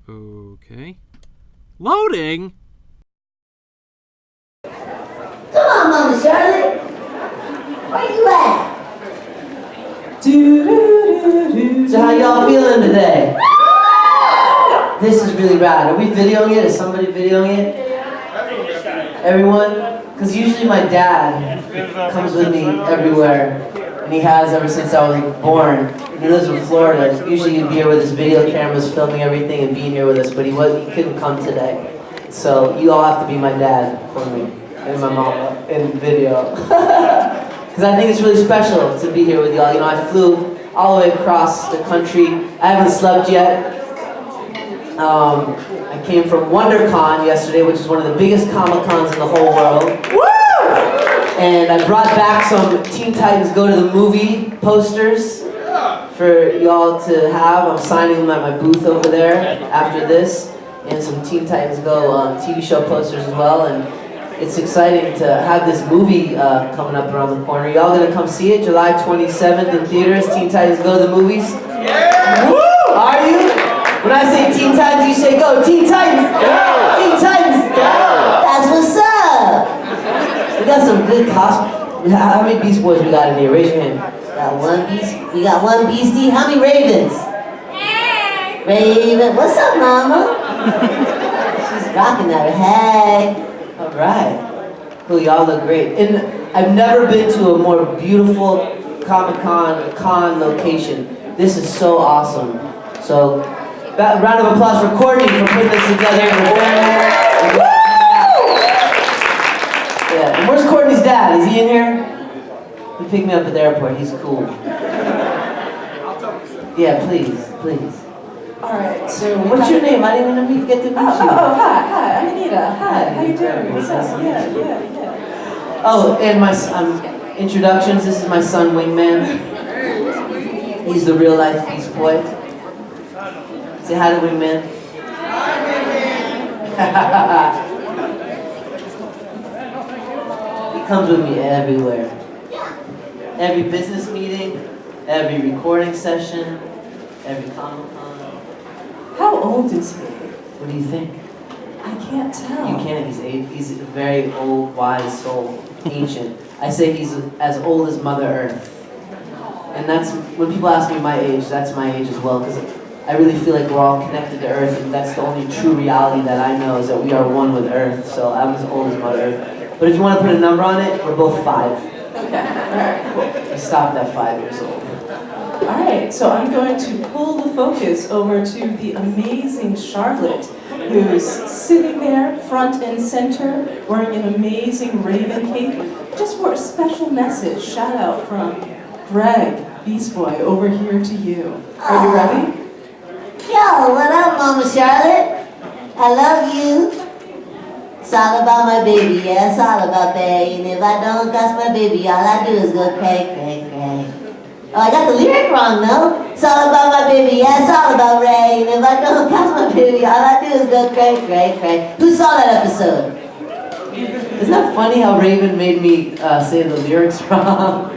Okay. Loading? Come on, Mama Charlotte. Where you at? So how y'all feeling today? This is really rad. Are we videoing it? Is somebody videoing it? Everyone? Because usually my dad comes with me everywhere. And he has ever since I was born. He lives in Florida. Usually he'd be here with his video cameras, filming everything and being here with us, but he couldn't come today. So you all have to be my dad for me and my mama in video. Because I think it's really special to be here with y'all. You know, I flew all the way across the country. I haven't slept yet. I came from WonderCon yesterday, which is one of the biggest Comic-Cons in the whole world. Woo! And I brought back some Teen Titans Go to the Movie posters for y'all to have. I'm signing them at my booth over there after this. And some Teen Titans Go TV show posters as well. And it's exciting to have this movie coming up around the corner. Y'all gonna come see it July 27th in theaters, Teen Titans Go to the Movies? Yeah! Woo! Are you? When I say Teen Titans, you say go. Teen Titans! Go! Teen Titans! Go! That's what's up! We got some good costumes. How many Beast Boys we got in here? Raise your hand. Got one beast. We got one beastie. How many Ravens? Raven. What's up, Mama? She's rocking that. Hey. All right. Cool. Y'all look great. And I've never been to a more beautiful Comic-Con location. This is so awesome. So, round of applause for Courtney for putting this together. Yeah. And where's Courtney's dad? Is he in here? He picked me up at the airport. He's cool. Yeah, please. Alright, so what's your name? I didn't even get to meet you. Hi, I'm Anita. Hi, how you doing? What's up? Yeah. Oh, and my introductions. This is my son, Wingman. He's the real life Beast Boy. Say hi to Wingman. Hi, Wingman. He comes with me everywhere. Every business meeting, every recording session, every Comic-Con. How old is he? What do you think? I can't tell. You can't. He's a very old, wise soul, ancient. I say he's as old as Mother Earth. And that's, when people ask me my age, that's my age as well, because I really feel like we're all connected to Earth, and that's the only true reality that I know, is that we are one with Earth. So I'm as old as Mother Earth. But if you want to put a number on it, we're both 5. Okay, alright, cool. We stopped at 5 years old. Alright, so I'm going to pull the focus over to the amazing Charlotte, who's sitting there front and center, wearing an amazing raven cape, just for a special message. Shout out from Greg, Beast Boy, over here to you. Are you ready? Yo, what up, Mama Charlotte? I love you. It's all about my baby, yeah, it's all about Bay. And if I don't got my baby, all I do is go cray, cray, cray. Oh, I got the lyric wrong, no? It's all about my baby, yeah, it's all about Ray. And if I don't got my baby, all I do is go cray, cray, cray. Who saw that episode? Isn't that funny how Raven made me say the lyrics wrong?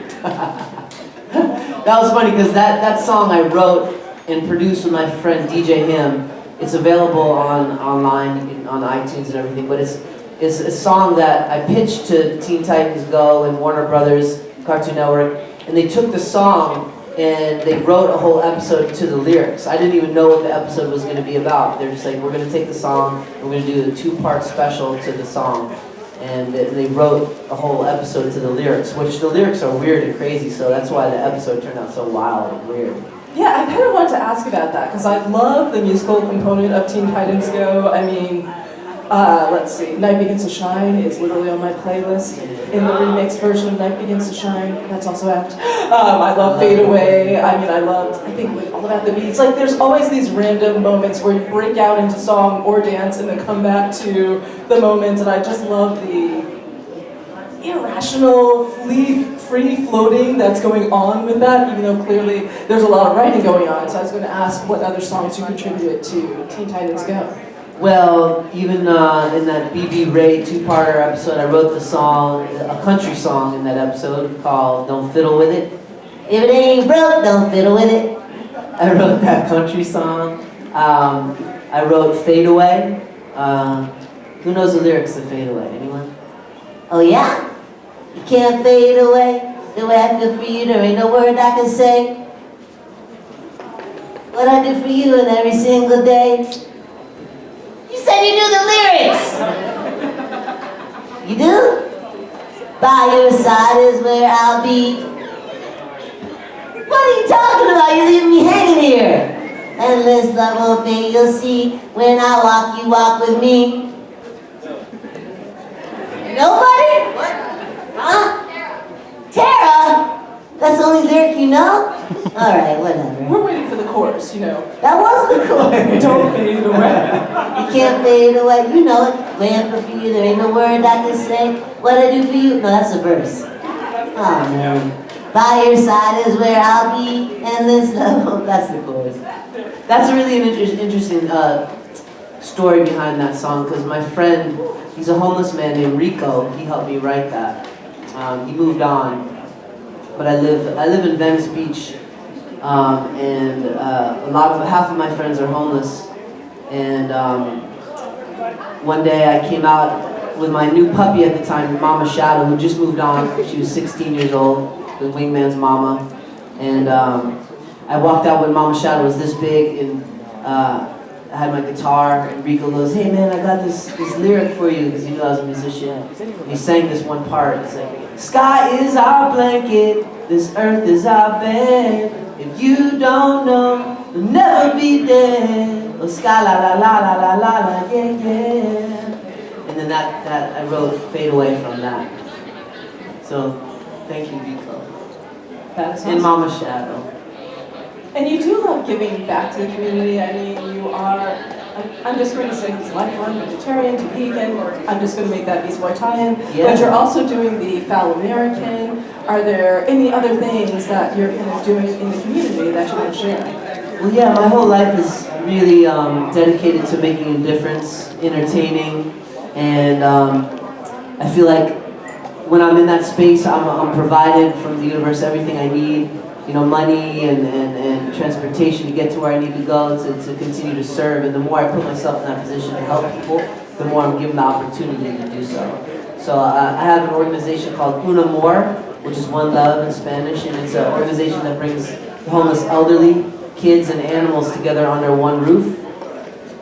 That was funny because that song I wrote and produced with my friend DJ Him. It's available online on iTunes and everything, but it's a song that I pitched to Teen Titans Go and Warner Brothers Cartoon Network, and they took the song and they wrote a whole episode to the lyrics. I didn't even know what the episode was going to be about. They're just like, we're going to take the song, we're going to do a 2-part special to the song. And they wrote a whole episode to the lyrics, which the lyrics are weird and crazy, so that's why the episode turned out so wild and weird. Yeah, I kind of wanted to ask about that, because I love the musical component of Teen Titans Go. I mean, let's see, Night Begins to Shine is literally on my playlist. In the remix version of Night Begins to Shine, that's also out. I love Fade Away. I mean, I think like, All About the Beats. Like, there's always these random moments where you break out into song or dance and then come back to the moment, and I just love the irrational, free floating that's going on with that, even though clearly there's a lot of writing going on. So I was going to ask what other songs you contributed to Teen Titans Go. Well, even in that BB Ray 2-parter episode, I wrote the song, a country song in that episode called Don't Fiddle With It. If it ain't broke, don't fiddle with it. I wrote that country song. I wrote Fade Away. Who knows the lyrics to Fade Away? Anyone? Oh yeah? You can't fade away. The way I feel for you, there ain't no word I can say. What I do for you in every single day. You said you knew the lyrics! You do? By your side is where I'll be. What are you talking about? You're leaving me hanging here. Endless love will fade, you'll see. When I walk, you walk with me. Nobody? What? Huh? Tara? That's the only lyric you know? Alright, whatever. We're waiting for the chorus, you know. That was the chorus. Don't fade away. You can't fade away. You know it. Waiting for you, there ain't no word I can say. What I do for you? No, that's a verse. Oh man. By your side is where I'll be. And this love. That's the chorus. That's really an interesting story behind that song, because my friend, he's a homeless man named Rico. He helped me write that. He moved on, but I live in Venice Beach, and half of my friends are homeless. And one day I came out with my new puppy at the time, Mama Shadow, who just moved on. She was 16 years old, the wingman's mama. And I walked out when Mama Shadow was this big, and I had my guitar, and Rico goes, "Hey man, I got this lyric for you," because he knew I was a musician. And he sang this one part. It's like, "Sky is our blanket, this earth is our bed. If you don't know, you'll never be dead. Oh, sky la la la la la la la, yeah yeah." And then that I wrote Fade Away from that. So, thank you, Rico. That's awesome. And Mama Shadow. And you do love giving back to the community. I mean, you are, I'm just going to say he's lifelong vegetarian to vegan. I'm just going to make that Beast Boy tie-in. Yeah. But you're also doing the Foul American. Are there any other things that you're kind of doing in the community that you want to share? Well, yeah, my whole life is really dedicated to making a difference, entertaining, and I feel like when I'm in that space, I'm provided from the universe everything I need. You know, money and transportation to get to where I need to go to continue to serve. And the more I put myself in that position to help people, the more I'm given the opportunity to do so. So I have an organization called Un Amor, which is One Love in Spanish, and it's an organization that brings the homeless elderly, kids, and animals together under one roof.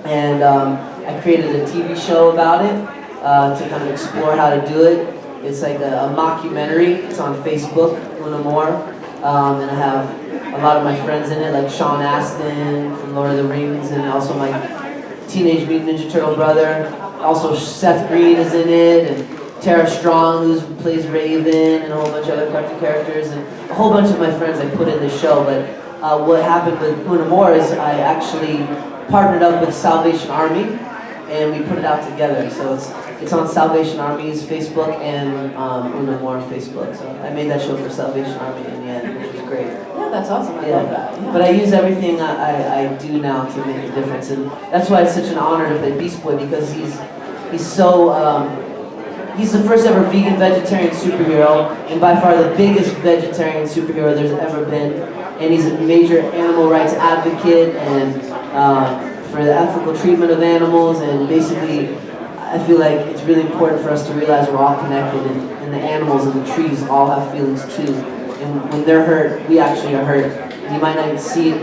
And I created a TV show about it to kind of explore how to do it. It's like a mockumentary. It's on Facebook, Un Amor. And I have a lot of my friends in it, like Sean Astin from Lord of the Rings, and also my Teenage Mutant Ninja Turtle brother. Also Seth Green is in it, and Tara Strong, who plays Raven, and a whole bunch of other cartoon characters, and a whole bunch of my friends I put in the show. But what happened with Un Amor is I actually partnered up with Salvation Army, and we put it out together. So it's on Salvation Army's Facebook and Un Amor Facebook. So I made that show for Salvation Army in the end, which was great. Yeah, that's awesome. I love that. Yeah. But I use everything I do now to make a difference, and that's why it's such an honor to play Beast Boy, because he's so he's the first ever vegan vegetarian superhero, and by far the biggest vegetarian superhero there's ever been. And he's a major animal rights advocate and for the ethical treatment of animals, and basically I feel like it's really important for us to realize we're all connected, and the animals and the trees all have feelings too. And when they're hurt, we actually are hurt. You might not even see it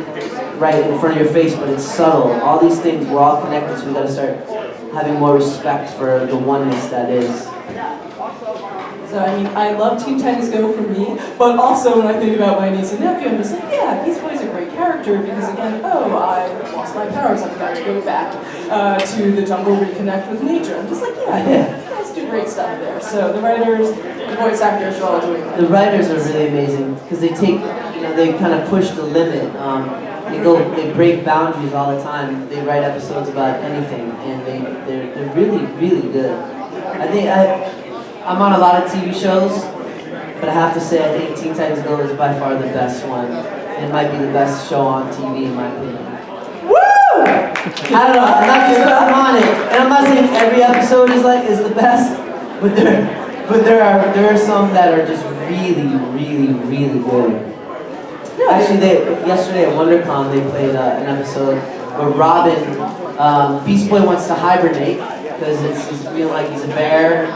right in front of your face, but it's subtle. All these things, we're all connected, so we gotta start having more respect for the oneness that is. So I mean, I love Teen Titans Go for me, but also when I think about my niece and nephew, I'm just like, yeah, Beast Boy's a great character because again, oh, I lost my powers, I've got to go back to the jungle, reconnect with nature. I'm just like, yeah, you guys do great stuff there. So the writers, the voice actors are all doing that. The writers are really amazing because they take, they kind of push the limit. They break boundaries all the time. They write episodes about anything, and they're really, really good. I'm on a lot of TV shows, but I have to say I think Teen Titans Go is by far the best one. It might be the best show on TV in my opinion. Woo! I don't know, I'm not just I'm on it. And I'm not saying every episode is the best, but there are some that are just really, really, really good. Actually, yesterday at WonderCon they played an episode where Robin Beast Boy wants to hibernate because he's feeling like he's a bear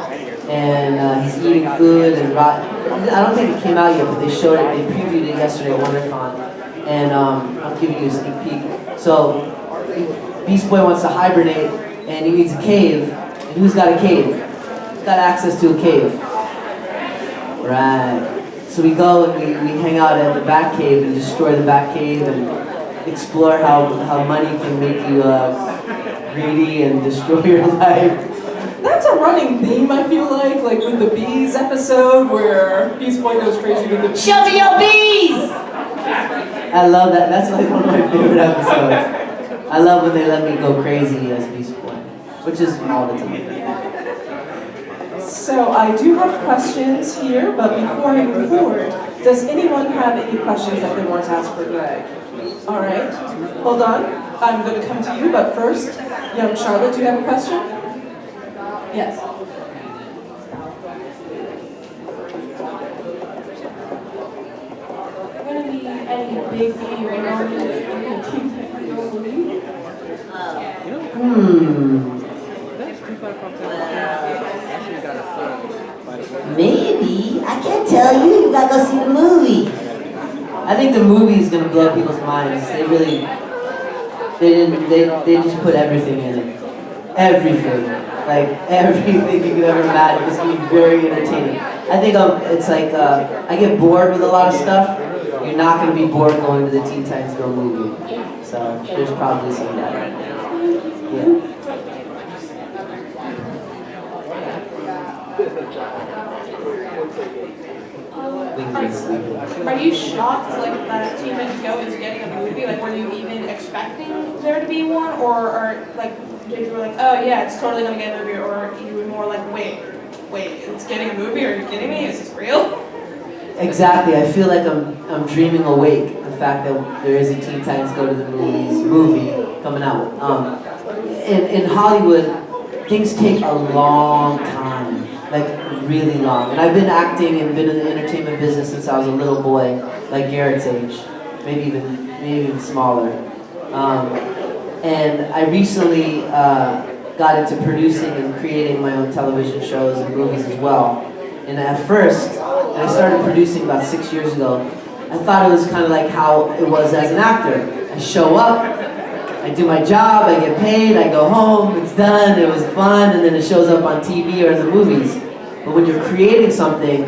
and he's eating food and I don't think it came out yet, but they showed it. They previewed it yesterday at WonderCon, and I'll give you a sneak peek. So Beast Boy wants to hibernate and he needs a cave. And who's got a cave? Who's got access to a cave? Right. So we go and we hang out at the Batcave and destroy the Batcave and explore how money can make you greedy and destroy your life. That's a running theme, I feel like with the bees episode where Beast Boy goes crazy with the bees. Show me your bees! I love that. That's like one of my favorite episodes. I love when they let me go crazy as Beast Boy, which is all the time. So I do have questions here, but before I move forward, does anyone have any questions that they want to ask for Greg? All right, hold on. I'm going to come to you, but first, young Charlotte, do you have a question? Yes. Are there going to be any big baby moments in the Teen Titans movie? Maybe. I can't tell you. You gotta go see the movie. I think the movie is gonna blow people's minds. They just put everything in it. Everything. Like everything you could ever imagine. It's gonna be very entertaining. I think it's like I get bored with a lot of stuff. You're not gonna be bored going to the Teen Titans Go movie. So there's probably some of that. Yeah. Are you shocked that Teen Titans Go is getting a movie? Like, were you even expecting there to be one, or you were like, oh yeah, it's totally gonna get a movie, or you were more like, wait, it's getting a movie? Are you kidding me? Is this real? Exactly. I feel like I'm dreaming awake. The fact that there is a Teen Titans Go to the Movies movie coming out. In Hollywood, things take a long time, like really long. And I've been acting and been in the entertainment business since I was a little boy, like Garrett's age, maybe even smaller. And I recently got into producing and creating my own television shows and movies as well. And at first, and I started producing about 6 years ago, I thought it was kind of like how it was as an actor. I show up, I do my job, I get paid, I go home, it's done, it was fun, and then it shows up on TV or in the movies. But when you're creating something,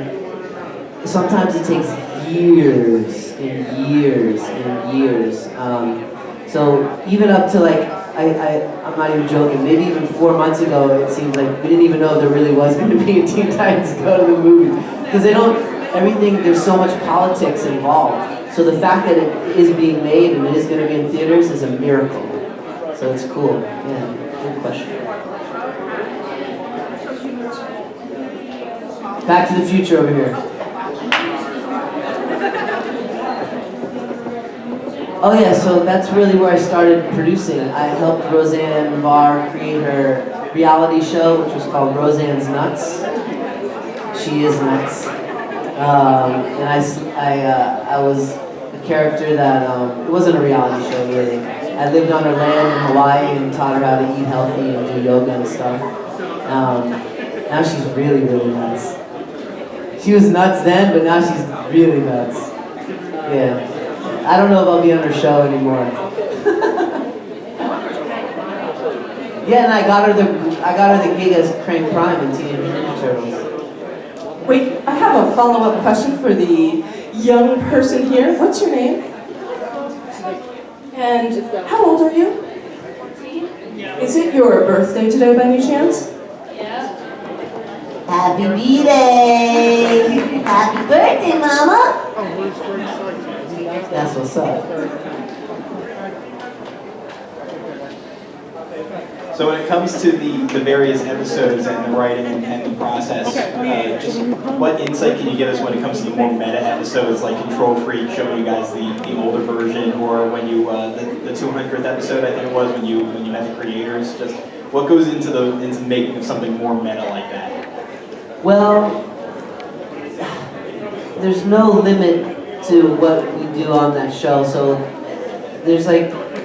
sometimes it takes years and years and years. So even up to I'm not even joking, maybe even 4 months ago, it seems like we didn't even know there really was going to be a Teen Titans Go to the movies. Because there's so much politics involved. So the fact that it is being made and it is going to be in theaters is a miracle. So it's cool. Yeah, good question. Back to the Future over here. Oh yeah, so that's really where I started producing. I helped Roseanne Barr create her reality show, which was called Roseanne's Nuts. She is nuts. And I was a character that, it wasn't a reality show really. I lived on her land in Hawaii and taught her how to eat healthy and do yoga and stuff. Now she's really, really nuts. She was nuts then, but now she's really nuts. Yeah. I don't know if I'll be on her show anymore. Yeah, and I got her the gig as Crane Prime in Teenage Mutant Ninja Turtles. Wait, I have a follow-up question for the young person here. What's your name? And how old are you? 14? Is it your birthday today by any chance? Yeah. Happy B-Day! Happy birthday, Mama! That's what's up. So when it comes to the various episodes and the writing and the process, just what insight can you give us when it comes to the more meta episodes like Control Freak, showing you guys the older version, or when you the 200th episode I think it was when you met the creators? Just what goes into making something more meta like that? Well, there's no limit to what we do on that show, so there's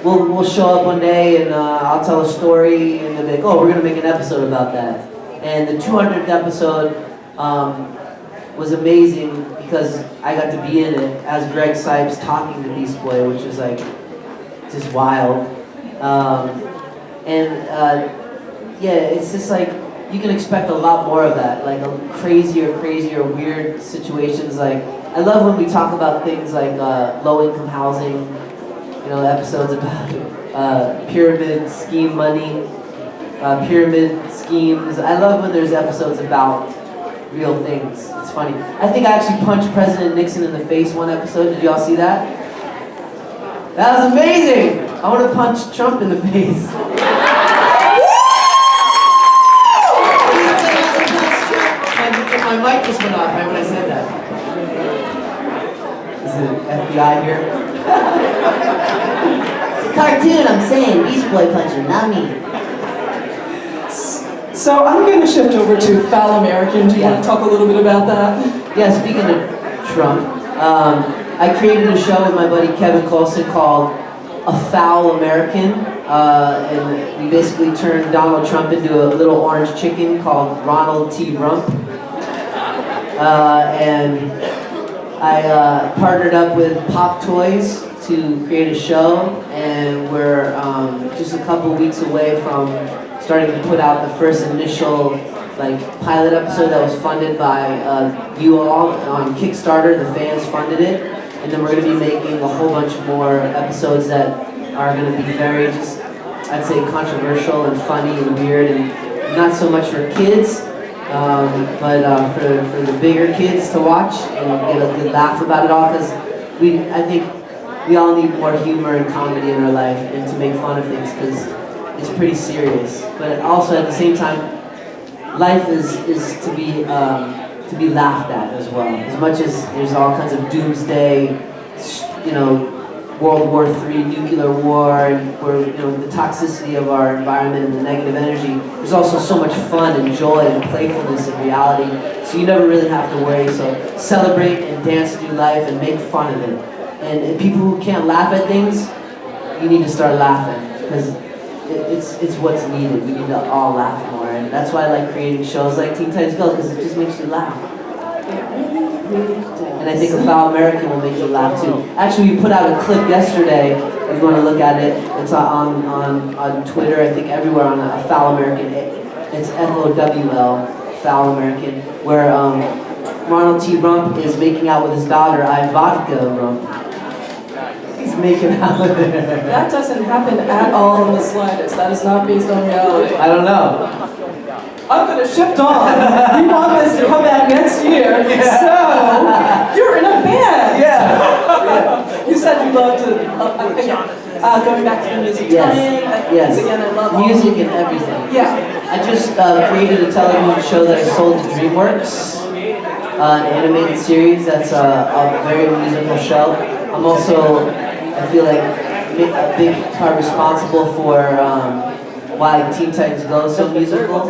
we'll show up one day and I'll tell a story and they'll be like, oh, we're gonna make an episode about that. And the 200th episode was amazing because I got to be in it as Greg Cipes talking to Beast Boy, which is like just wild. Yeah, it's just like you can expect a lot more of that, like a crazier, weird situations. Like I love when we talk about things like low-income housing, you know, episodes about pyramid scheme money, pyramid schemes. I love when there's episodes about real things. It's funny. I think I actually punched President Nixon in the face one episode. Did y'all see that? That was amazing! I want to punch Trump in the face. My mic just went off right when I said that. Is it FBI here? It's a cartoon, I'm saying. Beast Boy punching, not me. So I'm going to shift over to Foul American. Do you want to talk a little bit about that? Yeah, speaking of Trump, I created a show with my buddy Kevin Coulson called A Foul American. And we basically turned Donald Trump into a little orange chicken called Ronald T. Rump. And I partnered up with Pop Toys to create a show, and we're just a couple weeks away from starting to put out the first initial pilot episode that was funded by you all on Kickstarter. The fans funded it, and then we're going to be making a whole bunch more episodes that are going to be very just, I'd say, controversial and funny and weird, and not so much for kids. But for the bigger kids to watch and get a good laugh about it all, because I think we all need more humor and comedy in our life and to make fun of things, because it's pretty serious. But also at the same time, life is to be laughed at as well. As much as there's all kinds of doomsday, you know, World War III, nuclear war, and the toxicity of our environment and the negative energy. There's also so much fun and joy and playfulness in reality, so you never really have to worry. So celebrate and dance through life and make fun of it. And people who can't laugh at things, you need to start laughing, because it's what's needed. We need to all laugh more, and that's why I like creating shows like Teen Titans Go, because it just makes you laugh. And I think A Foul American will make you laugh too. Actually, we put out a clip yesterday. If you want to look at it, it's on Twitter. I think everywhere on A Foul American. It's FOWL, Foul American, where Ronald T. Rump is making out with his daughter, Vodka Rump. He's making out with her. That doesn't happen at all in the slightest. That is not based on reality. I don't know. I'm going to shift on. We want this to come back next year. Yeah. So, you're in a band. Yeah. You said you loved to, going back to the music tie-in. Yes. Again, I love music and everything. Yeah. I just created a television show that I sold to DreamWorks, an animated series that's a very musical show. I'm also, I feel like, a big part responsible for why Teen Titans Go is so musical.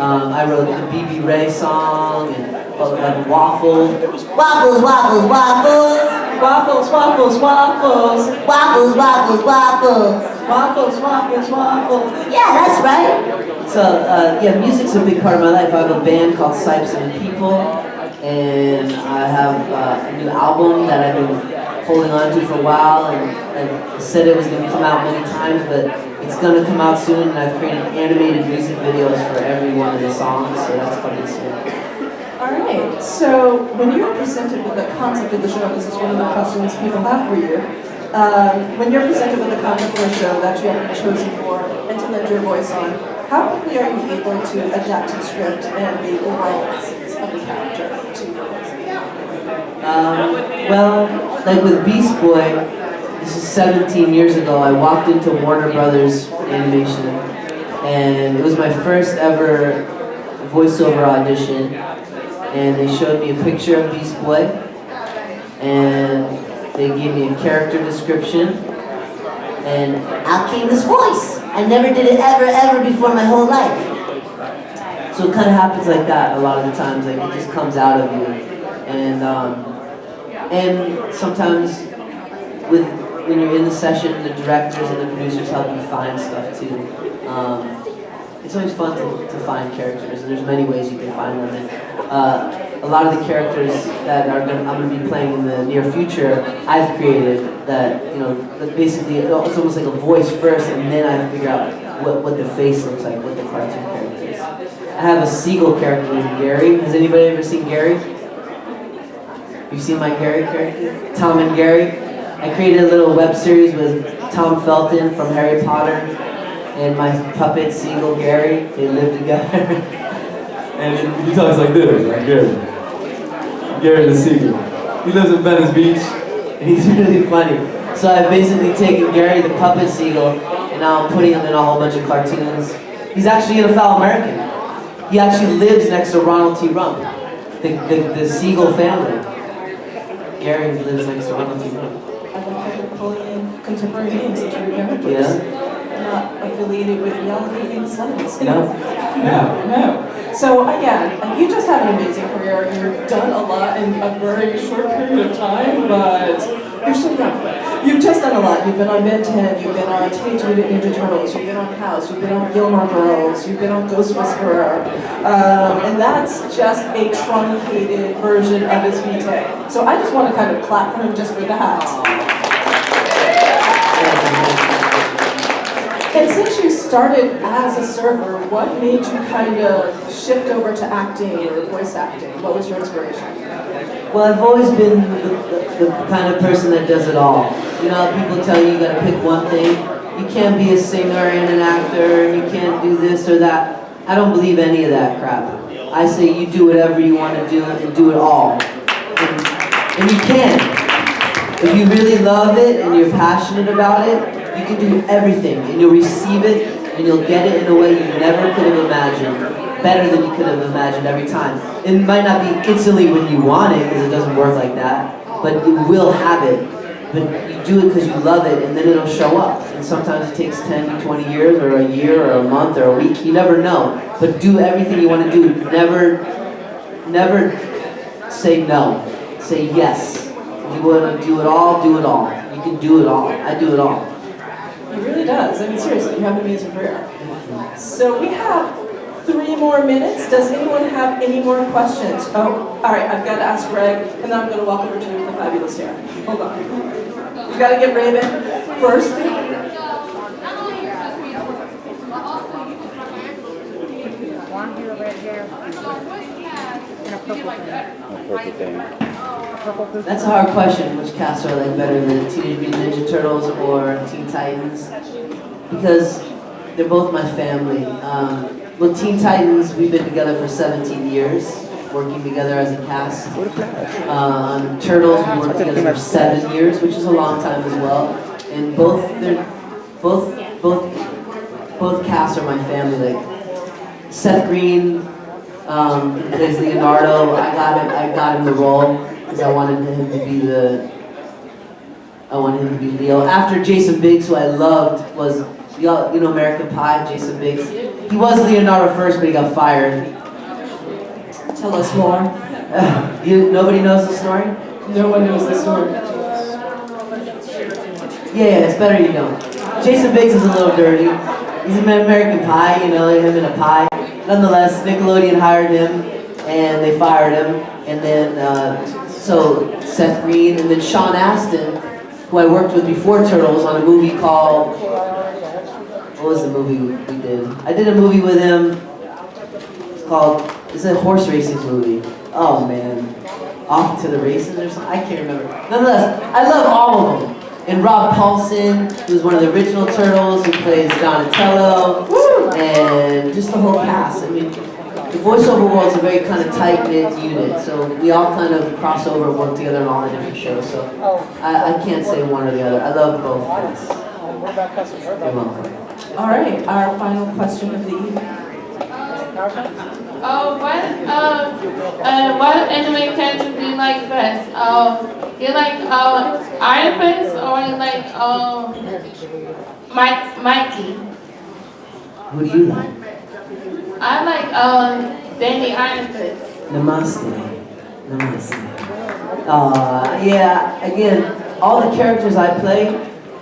I wrote the BB Ray song and like Waffle. Waffles, waffles, waffles. Waffles, waffles, waffles. Waffles, waffles, waffles. Waffles, waffles, waffles. Yeah, that's right. So, yeah, music's a big part of my life. I have a band called Cipes and People, and I have a new album that I've been holding on to for a while, and I said it was going to come out many times, but it's going to come out soon, and I've created animated music videos for every one of the songs, so that's coming soon. Alright, so when you're presented with the concept of the show, this is one of the questions people have for you, when you're presented with the concept of the show that you have chosen for and to lend your voice on, how quickly are you able to adapt to the script and the overall essence of the character to your voice? Well, like with Beast Boy, this is 17 years ago, I walked into Warner Brothers Animation, and it was my first ever voiceover audition, and they showed me a picture of Beast Boy, and they gave me a character description, and out came this voice. I never did it ever before my whole life. so it kind of happens like that a lot of the times, like it just comes out of you, and sometimes with when you're in the session, the directors and the producers help you find stuff too. It's always fun to find characters, and there's many ways you can find them. And, a lot of the characters that I'm going to be playing in the near future, I've created that, that basically it's almost like a voice first, and then I figure out what the face looks like, what the cartoon character is. I have a seagull character named Gary. Has anybody ever seen Gary? You've seen my Gary character? Tom and Gary? I created a little web series with Tom Felton from Harry Potter and my puppet Seagull Gary. They live together. And he talks like this, like Gary. Gary the Seagull. He lives in Venice Beach. And he's really funny. So I've basically taken Gary the puppet seagull and now I'm putting him in a whole bunch of cartoons. He's actually an fellow American. He actually lives next to Ronald T. Rump, the Seagull family. Gary lives next to Ronald T. Rump. I like pulling in contemporary names into your characters. Yeah. Not affiliated with reality and science. No. No. So again, you just have an amazing career. You've done a lot in a very short period of time, but you're so young. You've just done a lot. You've been on Ben 10, you've been on Teenage Mutant Ninja Turtles, you've been on House, you've been on Gilmore Girls, you've been on Ghost Whisperer, and that's just a truncated version of his vitae. So I just want to kind of clap for him just for that. And since you started as a surfer, what made you kind of shift over to acting or voice acting? What was your inspiration? Well, I've always been the kind of person that does it all. People tell you gotta pick one thing. You can't be a singer and an actor, and you can't do this or that. I don't believe any of that crap. I say you do whatever you want to do and do it all. And you can. If you really love it and you're passionate about it, you can do everything, and you'll receive it, and you'll get it in a way you never could have imagined, better than you could have imagined every time. It might not be instantly when you want it, because it doesn't work like that, but you will have it. But you do it because you love it, and then it'll show up. And sometimes it takes 10 to 20 years, or a year, or a month, or a week. You never know. But do everything you want to do. Never say no. Say yes. If you want to do it all, do it all. You can do it all. I do it all. He really does. I mean, seriously, you have an amazing career. So we have 3 more minutes. Does anyone have any more questions? Oh, all right, I've got to ask Greg, and then I'm going to walk over to the fabulous hair. Hold on. You got to get Raven first. Blonde hair, red hair, and a purple thing. That's a hard question. Which cast are I like better, the Teenage Mutant Ninja Turtles or Teen Titans? Because they're both my family. Well, Teen Titans, we've been together for 17 years, working together as a cast. Turtles, we worked together for 7 years, which is a long time as well. And both casts are my family. Like Seth Green plays Leonardo. I got him the role because I wanted him to be Leo. After Jason Biggs, who I loved, was American Pie. Jason Biggs. He was Leonardo first, but he got fired. Tell us more. Nobody knows the story? No one knows the story. Yeah, it's better you don't. Jason Biggs is a little dirty. He's an American Pie, him in a pie. Nonetheless, Nickelodeon hired him, and they fired him. And then, so Seth Green, and then Sean Astin, who I worked with before Turtles on a movie called, what was the movie we did? I did a movie with him. It's a horse racing movie. Oh man, Off to the Races or something. I can't remember. Nonetheless, I love all of them. And Rob Paulson, who's one of the original Turtles, who plays Donatello, and just the whole cast. I mean, the voiceover world's a very kind of tight-knit unit, so we all kind of cross over and work together on all the different shows. So I can't say one or the other. I love both casts. You're welcome. All right, our final question of the evening. What anime character do you like best? You like Iron Fist or you like Mikey? Who do you like? I like Danny Iron Fist. Namaste. Yeah, again, all the characters I play,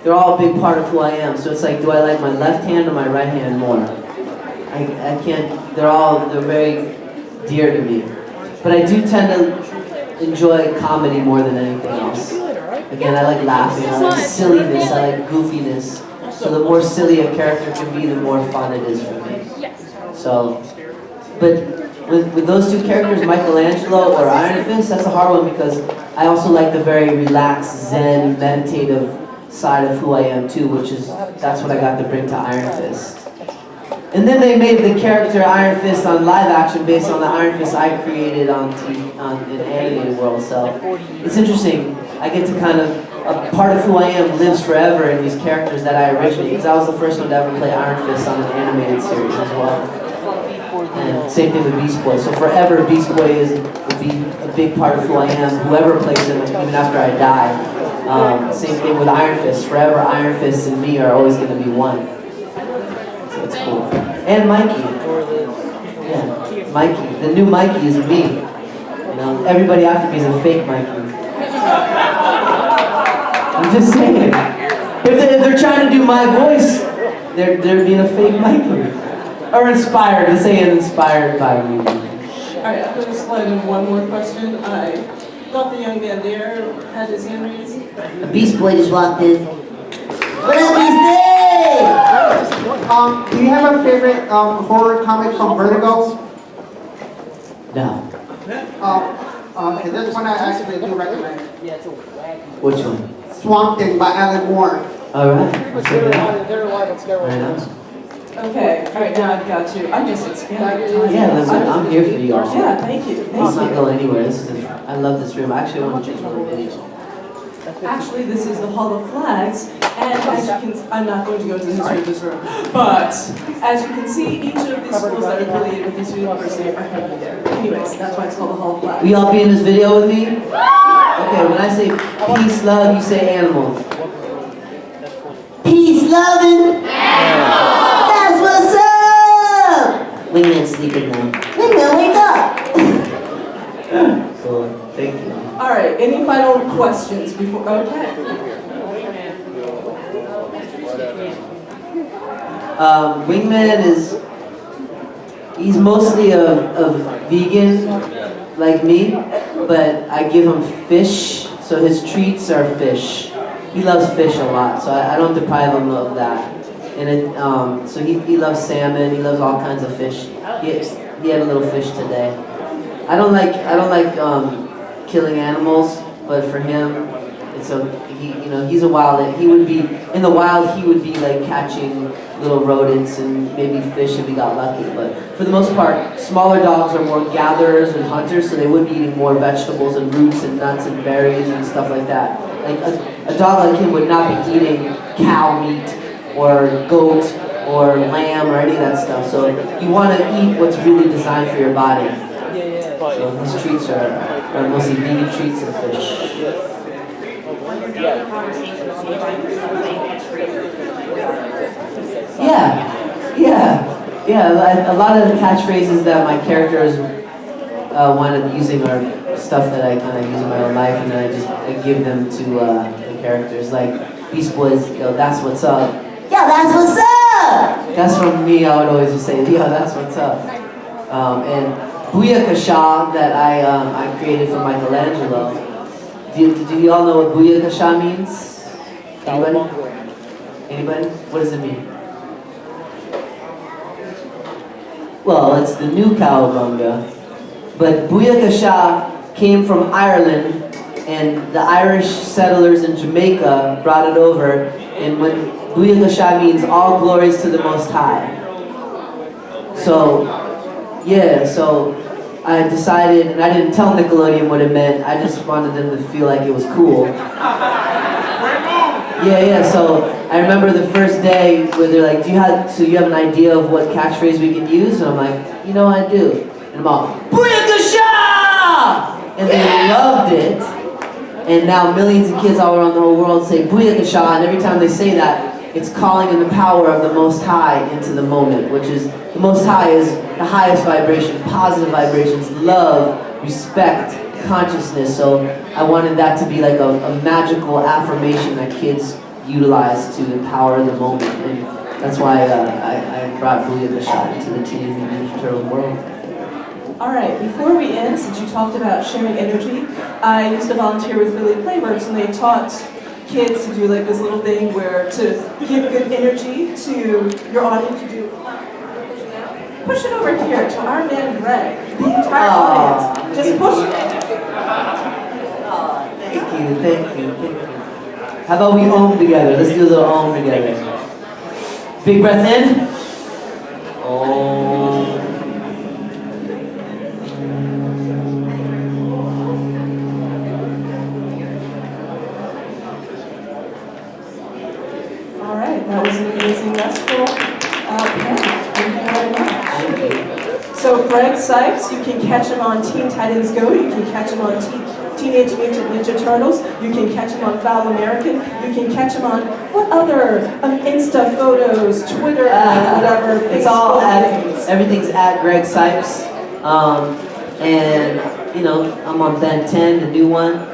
they're all a big part of who I am. So it's like, do I like my left hand or my right hand more? I can't, they're very dear to me. But I do tend to enjoy comedy more than anything else. Again, I like laughing, I like silliness, I like goofiness. So the more silly a character can be, the more fun it is for me. So, but with those two characters, Michelangelo or Iron Fist, that's a hard one because I also like the very relaxed, zen, meditative side of who I am too, that's what I got to bring to Iron Fist. And then they made the character Iron Fist on live action based on the Iron Fist I created on in animated world. So it's interesting. I get to kind of, a part of who I am lives forever in these characters that I originated. Because I was the first one to ever play Iron Fist on an animated series as well. And same thing with Beast Boy. So forever Beast Boy will be a big part of who I am. Whoever plays him, even after I die. Same thing with Iron Fist. Forever Iron Fist and me are always going to be one. So it's cool. And Mikey. Yeah, Mikey. The new Mikey is me. You know, everybody after me is a fake Mikey. I'm just saying. If they're trying to do my voice, they're being a fake Mikey. Or inspired. Let's say inspired by me. Alright, I'm going to slide in one more question. I thought the young man there had his hand raised. A Beast Boy just walked in. What up, Beastie? Do you have a favorite horror comic from Vertigo? No. And this one I actually do recommend. Which one? Swamp Thing by Alan Moore. Alright. Okay, alright, now I've got to. I'm just expanding time. Yeah, listen, I'm here for you all. Yeah, thank you. I'm not going anywhere. I love this room. I actually want to change my video. Actually, this is the Hall of Flags, and as you can, I'm not going to go into the history of this room, but as you can see, each of these schools that are affiliated with this university are heavily there. Anyways, that's why it's called the Hall of Flags. Will y'all be in this video with me? Okay, when I say peace, love, you say animals. Peace, loving. That's what's up. Wingman's sleeping now. Wingman, wake up. Cool. Thank you. All right, any final questions before? Okay. Wingman he's mostly a vegan like me, but I give him fish, so his treats are fish. He loves fish a lot, so I don't deprive him of that. And so he loves salmon, he loves all kinds of fish. He had a little fish today. I don't like killing animals, but for him, he's a wild. He would be in the wild. He would be like catching little rodents and maybe fish if he got lucky. But for the most part, smaller dogs are more gatherers and hunters, so they would be eating more vegetables and roots and nuts and berries and stuff like that. Like a dog like him would not be eating cow meat or goat or lamb or any of that stuff. So you want to eat what's really designed for your body. So his treats are mostly vegan treats and fish. Yeah. A lot of the catchphrases that my characters wind up using are stuff that I kind of use in my own life, and then I give them to the characters. Like Beast Boys, that's what's up. Yo, that's what's up. That's from me. I would always just say, yo, that's what's up. And Booyakasha that I created for Michelangelo. Do you all know what Booyakasha means? Anybody? What does it mean? Well, it's the new cowabunga. But Booyakasha came from Ireland, and the Irish settlers in Jamaica brought it over, and when Booyakasha means all glories to the Most High. So I decided, and I didn't tell Nickelodeon what it meant, I just wanted them to feel like it was cool. So I remember the first day where they're like, do you have an idea of what catchphrase we can use? And I'm like, I do. And I'm all, Booyakasha! And they loved it. And now millions of kids all around the whole world say Booyakasha, and every time they say that, it's calling in the power of the Most High into the moment, which is, the Most High is the highest vibration, positive vibrations, love, respect, consciousness. So I wanted that to be like a magical affirmation that kids utilize to empower the moment. And that's why I brought Booyah into the Teenage Mutant Ninja Turtles world. All right, before we end, since you talked about sharing energy, I used to volunteer with Philly Playworks, and they taught kids to do like this little thing where to give good energy to your audience, you do push it over here to our man Greg, the entire audience. Just push it. Thank you. How about we ohm together? Let's do a little ohm together. Big breath in. Om. All right, that was an amazing restful panel. Thank you very much. So Greg Cipes, you can catch him on Teen Titans Go. You can catch him on Teenage Mutant Ninja Turtles. You can catch him on Foul American. You can catch him on what other Insta photos, Twitter, whatever. It's all everything's at Greg Cipes. And you know, I'm on Ben 10, the new one.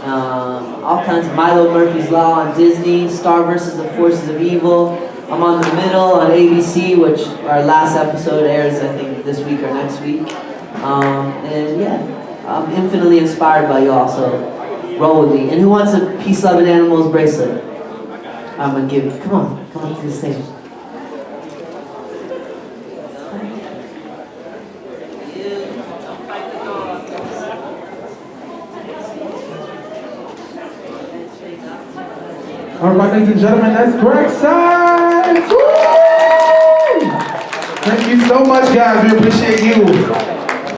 All kinds of Milo Murphy's Law on Disney, Star vs. the Forces of Evil. I'm on The Middle on ABC, which our last episode airs, I think, this week or next week. And yeah, I'm infinitely inspired by y'all, so roll with me. And who wants a Peace, Love, and Animals bracelet? I'm gonna give it. Come on to the stage. All right, ladies and gentlemen, that's Greg Cipes. Woo! Thank you so much, guys. We appreciate you.